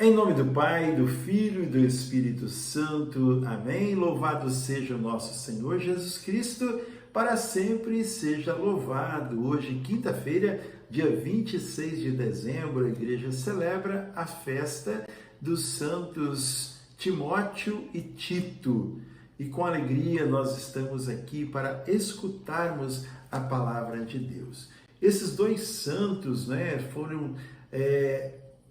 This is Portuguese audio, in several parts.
Em nome do Pai, do Filho e do Espírito Santo. Amém. Louvado seja o nosso Senhor Jesus Cristo, para sempre seja louvado. Hoje, quinta-feira, dia 26 de dezembro, a igreja celebra a festa dos santos Timóteo e Tito. E com alegria nós estamos aqui para escutarmos a palavra de Deus. Esses dois santos, foram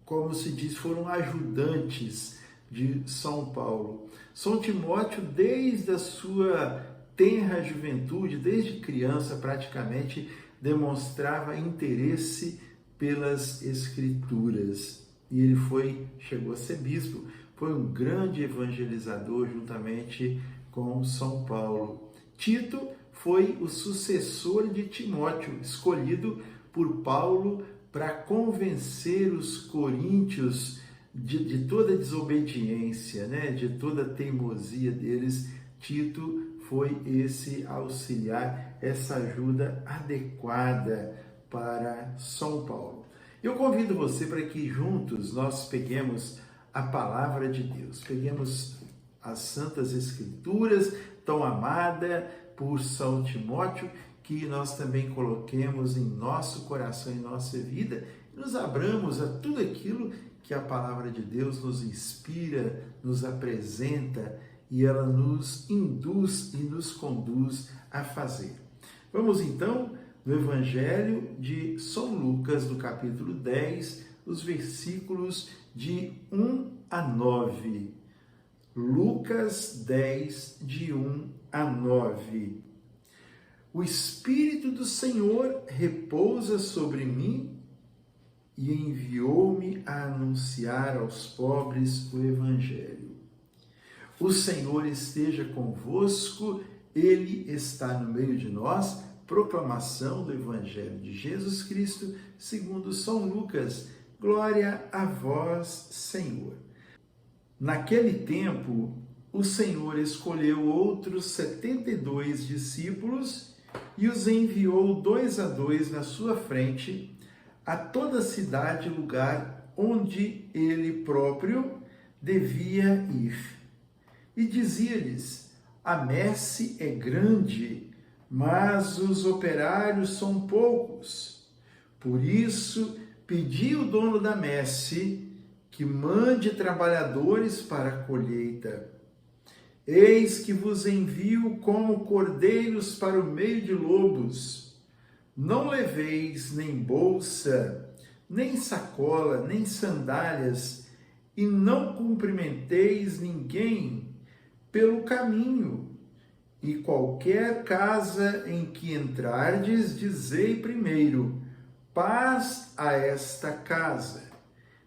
como se diz, foram ajudantes de São Paulo. São Timóteo, desde a sua tenra juventude, desde criança praticamente, demonstrava interesse pelas Escrituras. E ele chegou a ser bispo, foi um grande evangelizador juntamente com São Paulo. Tito foi o sucessor de Timóteo, escolhido por Paulo para convencer os coríntios de toda a desobediência, de toda a teimosia deles. Tito foi esse auxiliar, essa ajuda adequada para São Paulo. Eu convido você para que juntos nós peguemos a palavra de Deus, peguemos as Santas Escrituras, tão amada por São Timóteo, que nós também coloquemos em nosso coração, em nossa vida, e nos abramos a tudo aquilo que a palavra de Deus nos inspira, nos apresenta, e ela nos induz e nos conduz a fazer. Vamos então no Evangelho de São Lucas, no capítulo 10, os versículos de 1 a 9. Lucas 10, de 1 a 9. O Espírito do Senhor repousa sobre mim e enviou-me a anunciar aos pobres o Evangelho. O Senhor esteja convosco, Ele está no meio de nós. Proclamação do Evangelho de Jesus Cristo, segundo São Lucas. Glória a vós, Senhor. Naquele tempo, o Senhor escolheu outros 72 discípulos e os enviou 2 a 2 na sua frente a toda cidade e lugar onde ele próprio devia ir. E dizia-lhes: a messe é grande, mas os operários são poucos. Por isso, pedi ao dono da messe que mande trabalhadores para a colheita. Eis que vos envio como cordeiros para o meio de lobos. Não leveis nem bolsa, nem sacola, nem sandálias, e não cumprimenteis ninguém pelo caminho. E qualquer casa em que entrardes, dizei primeiro: paz a esta casa.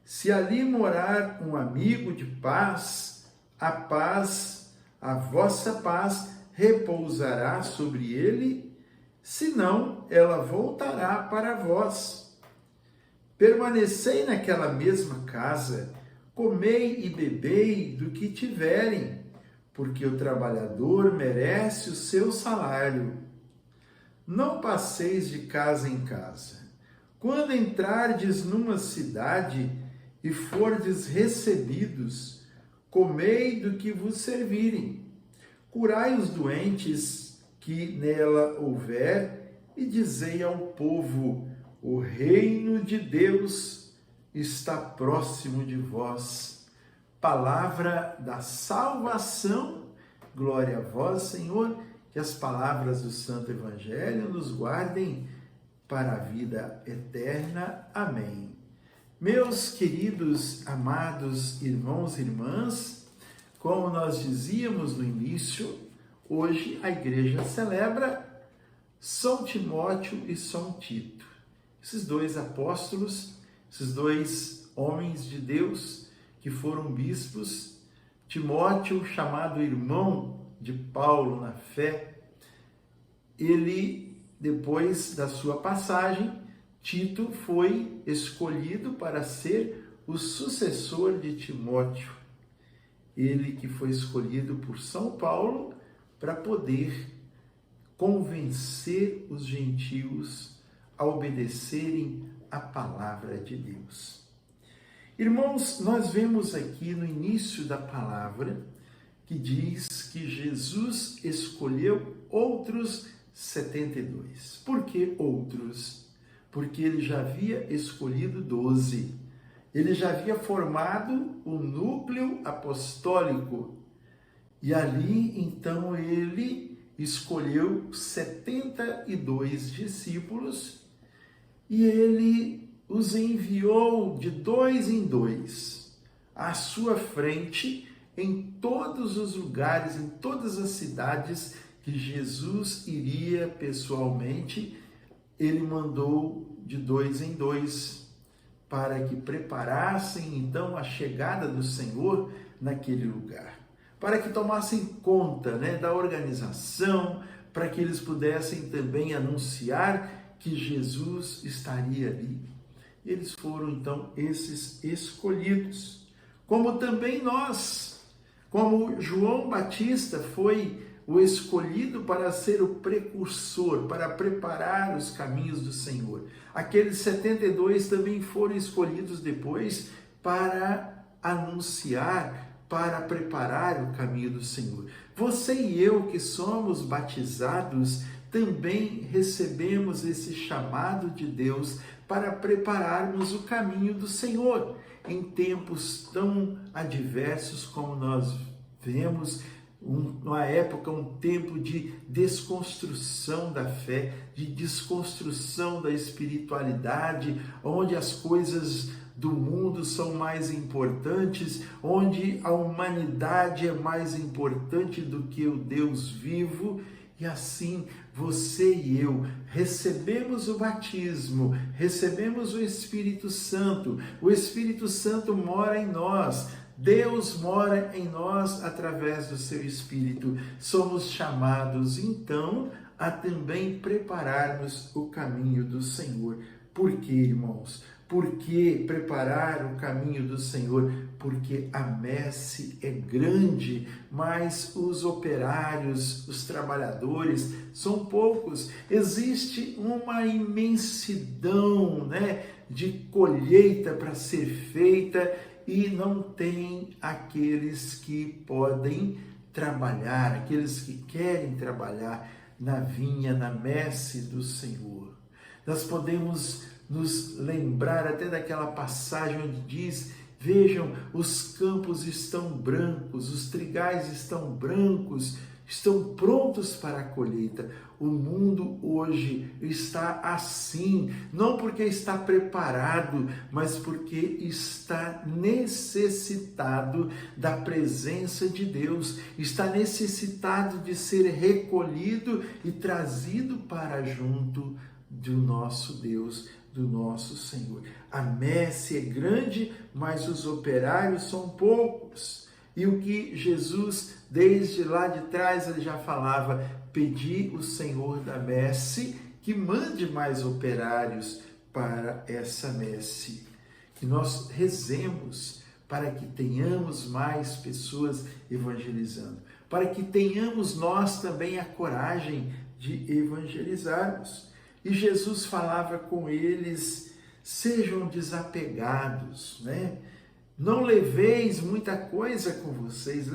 Se ali morar um amigo de paz, a vossa paz repousará sobre ele, senão ela voltará para vós. Permanecei naquela mesma casa, comei e bebei do que tiverem, porque o trabalhador merece o seu salário. Não passeis de casa em casa. Quando entrardes numa cidade e fordes recebidos, comei do que vos servirem. Curai os doentes que nela houver, e dizei ao povo: o reino de Deus está próximo de vós. Palavra da salvação. Glória a vós, Senhor. Que as palavras do Santo Evangelho nos guardem para a vida eterna. Amém. Meus queridos, amados irmãos e irmãs, como nós dizíamos no início, hoje a igreja celebra São Timóteo e São Tito. Esses dois apóstolos, esses dois homens de Deus que foram bispos. Timóteo, chamado irmão de Paulo na fé, ele, depois da sua passagem, Tito foi escolhido para ser o sucessor de Timóteo. Ele que foi escolhido por São Paulo para poder convencer os gentios a obedecerem a palavra de Deus. Irmãos, nós vemos aqui no início da palavra que diz que Jesus escolheu outros 72. Por que outros? Porque ele já havia escolhido 12. Ele já havia formado o núcleo apostólico. E ali, então, ele escolheu 72 discípulos e ele os enviou de dois em dois à sua frente em todos os lugares, em todas as cidades que Jesus iria pessoalmente. Ele mandou de dois em dois para que preparassem então a chegada do Senhor naquele lugar, para que tomassem conta, da organização, para que eles pudessem também anunciar que Jesus estaria ali. Eles foram então esses escolhidos, como também nós, como João Batista foi o escolhido para ser o precursor, para preparar os caminhos do Senhor. Aqueles 72 também foram escolhidos depois para anunciar, para preparar o caminho do Senhor. Você e eu que somos batizados, também recebemos esse chamado de Deus para prepararmos o caminho do Senhor em tempos tão adversos como nós vemos, uma época, um tempo de desconstrução da fé, de desconstrução da espiritualidade, onde as coisas do mundo são mais importantes, onde a humanidade é mais importante do que o Deus vivo. E assim, você e eu recebemos o batismo, recebemos o Espírito Santo mora em nós, Deus mora em nós através do seu Espírito. Somos chamados, então, a também prepararmos o caminho do Senhor. Por quê, irmãos? Por que preparar o caminho do Senhor? Porque a messe é grande, mas os operários, os trabalhadores são poucos. Existe uma imensidão, de colheita para ser feita e não tem aqueles que podem trabalhar, aqueles que querem trabalhar na vinha, na messe do Senhor. Nós podemos nos lembrar até daquela passagem onde diz: vejam, os campos estão brancos, os trigais estão brancos, estão prontos para a colheita. O mundo hoje está assim, não porque está preparado, mas porque está necessitado da presença de Deus, está necessitado de ser recolhido e trazido para junto do nosso Deus, do nosso Senhor. A messe é grande, mas os operários são poucos. E o que Jesus, desde lá de trás, ele já falava: pedi o Senhor da messe que mande mais operários para essa messe. Que nós rezemos para que tenhamos mais pessoas evangelizando, para que tenhamos nós também a coragem de evangelizarmos. E Jesus falava com eles: sejam desapegados, Não leveis muita coisa com vocês,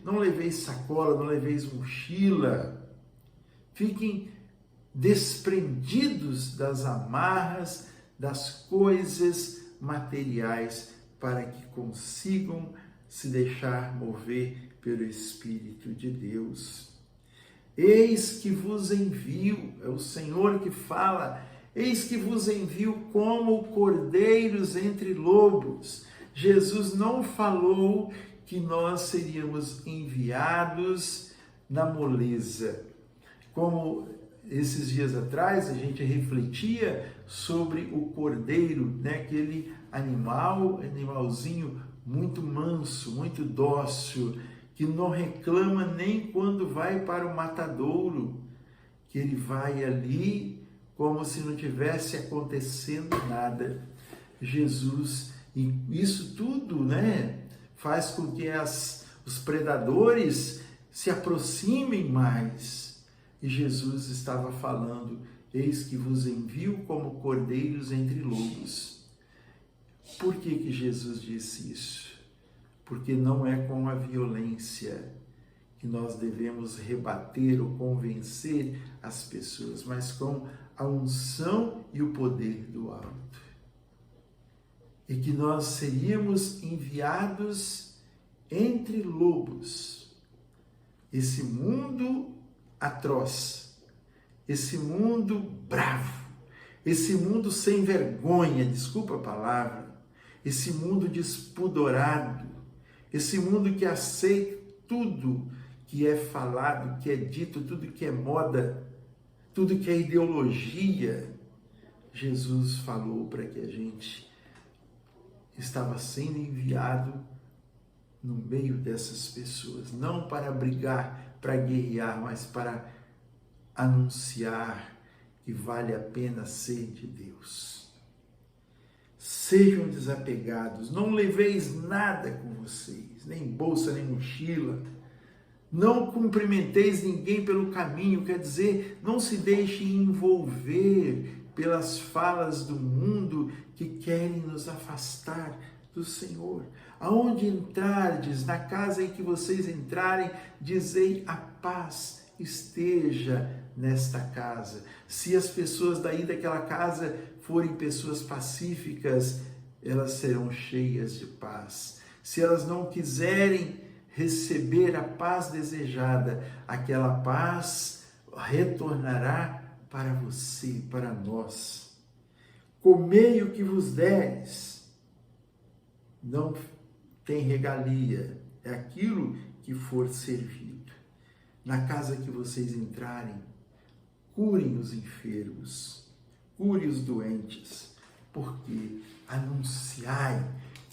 não leveis sacola, não leveis mochila. Fiquem desprendidos das amarras, das coisas materiais, para que consigam se deixar mover pelo Espírito de Deus. Eis que vos envio, é o Senhor que fala, eis que vos envio como cordeiros entre lobos. Jesus não falou que nós seríamos enviados na moleza. Como esses dias atrás a gente refletia sobre o cordeiro, aquele animalzinho muito manso, muito dócil, que não reclama nem quando vai para o matadouro, que ele vai ali como se não tivesse acontecendo nada. Jesus, e isso tudo, faz com que os predadores se aproximem mais. E Jesus estava falando: eis que vos envio como cordeiros entre lobos. Por que Jesus disse isso? Porque não é com a violência que nós devemos rebater ou convencer as pessoas, mas com a unção e o poder do alto. E que nós seríamos enviados entre lobos. Esse mundo atroz, esse mundo bravo, esse mundo sem vergonha, desculpa a palavra, esse mundo despudorado, esse mundo que aceita tudo que é falado, que é dito, tudo que é moda, tudo que é ideologia. Jesus falou para que a gente estava sendo enviado no meio dessas pessoas, não para brigar, para guerrear, mas para anunciar que vale a pena ser de Deus. Sejam desapegados, não leveis nada com vocês, nem bolsa, nem mochila. Não cumprimenteis ninguém pelo caminho, quer dizer, não se deixem envolver pelas falas do mundo que querem nos afastar do Senhor. Aonde entrardes, na casa em que vocês entrarem, dizei: a paz esteja nesta casa. Se as pessoas daí daquela casa forem pessoas pacíficas, elas serão cheias de paz. Se elas não quiserem receber a paz desejada, aquela paz retornará para você, para nós. Comei o que vos deres, não tem regalia, é aquilo que for servido. Na casa que vocês entrarem, curem os enfermos, curem os doentes, porque anunciai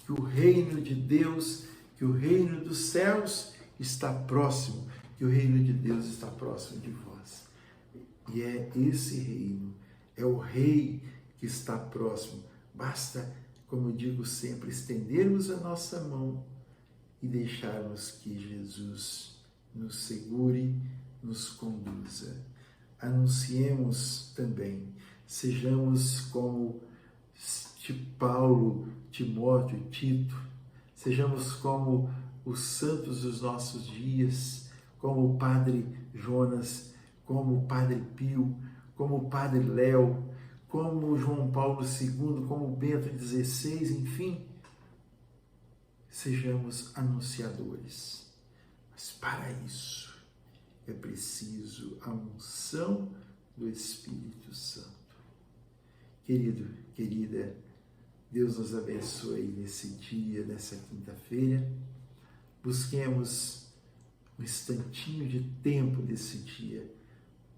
que o reino de Deus, que o reino dos céus está próximo, que o reino de Deus está próximo de vós. E é esse reino, é o rei que está próximo. Basta, como eu digo sempre, estendermos a nossa mão e deixarmos que Jesus nos segure, nos conduza. Anunciemos também, sejamos como Paulo, Timóteo, Tito, sejamos como os santos dos nossos dias, como o Padre Jonas, como o Padre Pio, como o Padre Léo, como João Paulo II, como Bento XVI, enfim, sejamos anunciadores. Mas para isso é preciso a unção do Espírito Santo. Querido, querida, Deus nos abençoe nesse dia, nessa quinta-feira. Busquemos um instantinho de tempo desse dia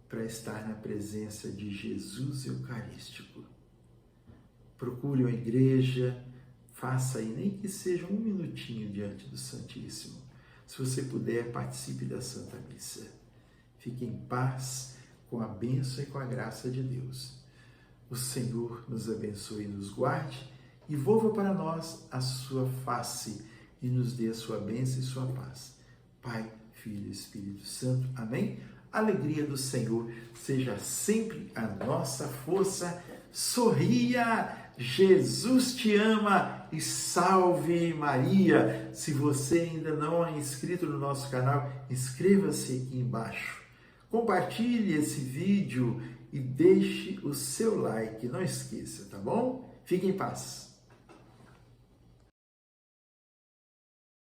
para estar na presença de Jesus Eucarístico. Procure uma igreja, faça aí, nem que seja um minutinho diante do Santíssimo. Se você puder, participe da Santa Missa. Fique em paz, com a bênção e com a graça de Deus. O Senhor nos abençoe e nos guarde e volva para nós a sua face e nos dê a sua bênção e sua paz. Pai, Filho e Espírito Santo. Amém? A alegria do Senhor seja sempre a nossa força. Sorria! Jesus te ama e salve Maria! Se você ainda não é inscrito no nosso canal, inscreva-se aqui embaixo. Compartilhe esse vídeo e deixe o seu like. Não esqueça, tá bom? Fique em paz.